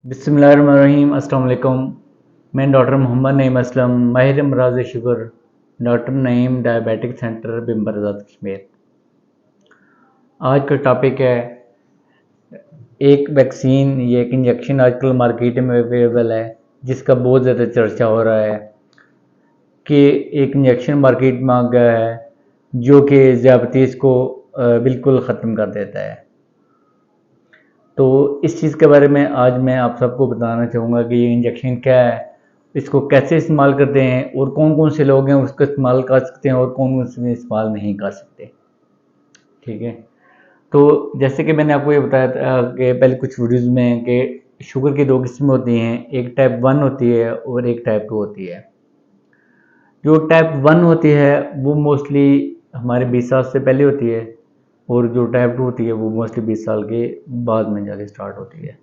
बिस्मिल्लाहिर्रहमानिर्रहीम। अस्सलाम वालेकुम। मैं डॉक्टर मोहम्मद नईम असलम, माहिर अमराज़ sugar, doctor Naeem diabetic centre बिम्बरज़ात कश्मीर। आज का टॉपिक है एक वैक्सीन या एक इंजेक्शन आजकल मार्केट में अवेलेबल है जिसका बहुत ज़्यादा चर्चा हो रहा है कि एक इंजेक्शन मार्केट में आ गया है जो कि ज़ियाबतीस को बिल्कुल ख़त्म कर देता है। तो इस चीज़ के बारे में आज मैं आप सबको बताना चाहूँगा कि ये इंजेक्शन क्या है, इसको कैसे इस्तेमाल करते हैं और कौन कौन से लोग हैं उसको इस्तेमाल कर सकते हैं और कौन उसमें इस्तेमाल नहीं कर सकते। ठीक है, तो जैसे कि मैंने आपको ये बताया था कि पहले कुछ वीडियोज़ में कि शुगर की दो किस्में होती हैं, एक टाइप 1 होती है और एक टाइप 2 होती है। जो टाइप 1 होती है वो मोस्टली हमारे 20 साल से पहले होती है और जो टाइप 2 होती है वो मोस्टली 20 साल के बाद में जाके स्टार्ट होती है।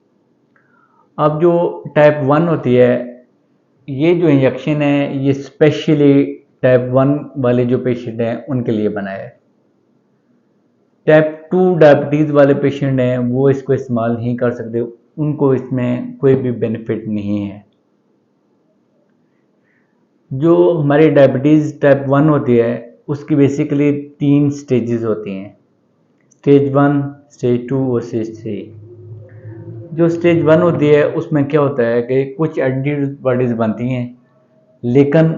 अब जो टाइप 1 होती है, ये जो इंजेक्शन है ये स्पेशली टाइप 1 वाले जो पेशेंट हैं उनके लिए बना है। टाइप 2 डायबिटीज़ वाले पेशेंट हैं वो इसको इस्तेमाल नहीं कर सकते, उनको इसमें कोई भी बेनिफिट नहीं है। जो हमारी डायबिटीज़ टाइप 1 होती है उसकी बेसिकली 3 स्टेजेस होती हैं, स्टेज 1, स्टेज 2 और स्टेज 3। जो स्टेज 1 होती है उसमें क्या होता है कि कुछ एंटीबॉडीज़ बनती हैं लेकिन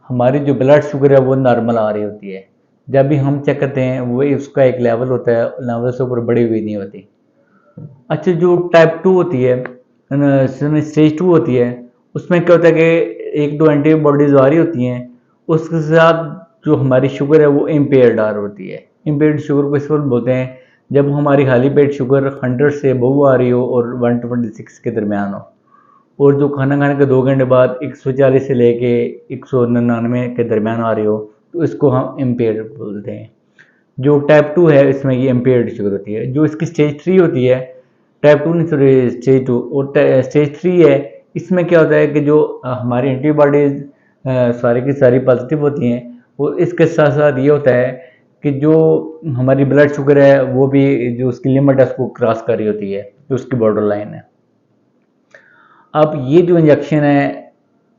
हमारी जो ब्लड शुगर है वो नॉर्मल आ रही होती है। जब भी हम चेक करते हैं वो उसका एक लेवल होता है, लेवल से ऊपर बढ़ी हुई नहीं होती। अच्छा, जो टाइप 2 होती है, स्टेज 2 होती है, उसमें क्या होता है कि एक दो एंटीबॉडीज़ आ रही होती हैं, उसके साथ जो हमारी शुगर है वो इम्पेयर्ड आ रही होती है। इम्पेयर्ड शुगर को इस वक्त बोलते हैं जब हमारी खाली पेट शुगर 100 से अबव आ रही हो और 126 के दरमियान हो, और जो खाना खाने के 2 घंटे बाद 140 से लेके 199 के दरमियान आ रही हो तो इसको हम इम्पेयर्ड बोलते हैं। जो टाइप 2 है इसमें ये इम्पेयर्ड शुगर होती है। जो इसकी स्टेज 3 होती है, टाइप 2 नहीं सॉरी स्टेज 2 और स्टेज 3 है, इसमें क्या होता है कि जो हमारी एंटीबॉडीज़ सारी की सारी पॉजिटिव होती हैं और इसके साथ साथ ये होता है कि जो हमारी ब्लड शुगर है वो भी जो उसकी लिमिट है उसको क्रॉस कर रही होती है, जो उसकी बॉर्डर लाइन है। अब ये जो इंजेक्शन है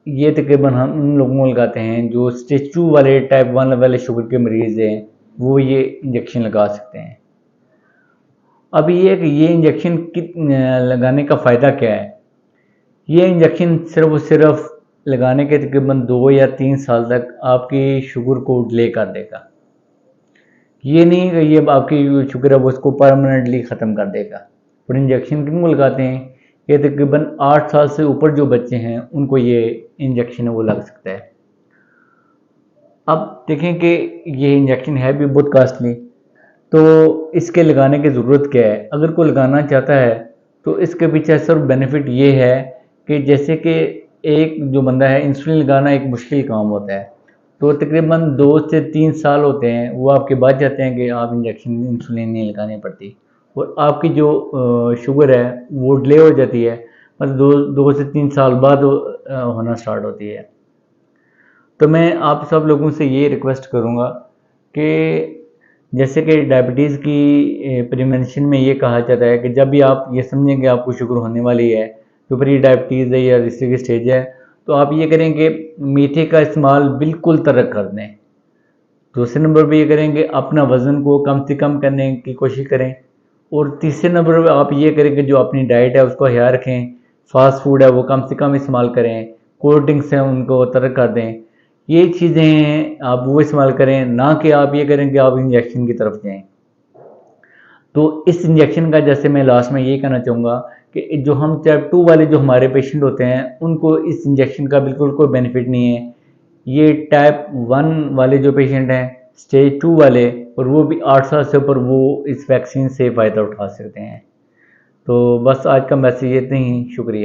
ये तकरीबन हम उन लोगों को लगाते हैं जो स्टेज 2 वाले टाइप 1 वाले शुगर के मरीज़ हैं, वो ये इंजेक्शन लगा सकते हैं। अब ये इंजेक्शन लगाने का फ़ायदा क्या है? ये इंजेक्शन सिर्फ और सिर्फ लगाने के तकरीबन 2 या 3 साल तक आपकी शुगर को डिले कर देगा। ये नहीं कि ये आपकी शुगर है वो उसको परमानेंटली ख़त्म कर देगा। और इंजेक्शन किनको लगाते हैं? ये तकरीबन 8 साल से ऊपर जो बच्चे हैं उनको ये इंजेक्शन है वो लग सकता है। अब देखें कि ये इंजेक्शन है भी बहुत कॉस्टली, तो इसके लगाने की ज़रूरत क्या है? अगर कोई लगाना चाहता है तो इसके पीछे सिर्फ बेनिफिट ये है कि जैसे कि एक जो बंदा है, इंसुलिन लगाना एक मुश्किल काम होता है, तो तकरीबन 2 से 3 साल होते हैं वो आपके बच जाते हैं कि आप इंजेक्शन इंसुलिन नहीं लगानी पड़ती और आपकी जो शुगर है वो डिले हो जाती है, मतलब 2 से 3 साल बाद होना स्टार्ट होती है। तो मैं आप सब लोगों से ये रिक्वेस्ट करूँगा कि जैसे कि डायबिटीज़ की प्रिवेंशन में ये कहा जाता है कि जब भी आप ये समझें कि आपको शुगर होने वाली है, तो प्री डायबिटीज़ है या इसी की स्टेज है, तो आप ये करें कि मीठे का इस्तेमाल बिल्कुल तर्क कर दें। दूसरे नंबर पे ये करें कि अपना वज़न को कम से कम करने की कोशिश करें और तीसरे नंबर पे आप ये करें कि जो अपनी डाइट है उसको ख्याल रखें, फास्ट फूड है वो कम से कम इस्तेमाल करें, कोल्ड ड्रिंक्स हैं उनको तर्क कर दें। ये चीज़ें हैं आप वो इस्तेमाल करें, ना कि आप ये करें कि आप इंजेक्शन की तरफ जाएँ। तो इस इंजेक्शन का जैसे मैं लास्ट में ये कहना चाहूँगा कि जो हम टाइप 2 वाले जो हमारे पेशेंट होते हैं उनको इस इंजेक्शन का बिल्कुल कोई बेनिफिट नहीं है। ये टाइप 1 वाले जो पेशेंट हैं, स्टेज 2 वाले, और वो भी 8 साल से ऊपर, वो इस वैक्सीन से फ़ायदा उठा सकते हैं। तो बस आज का मैसेज इतना ही, शुक्रिया।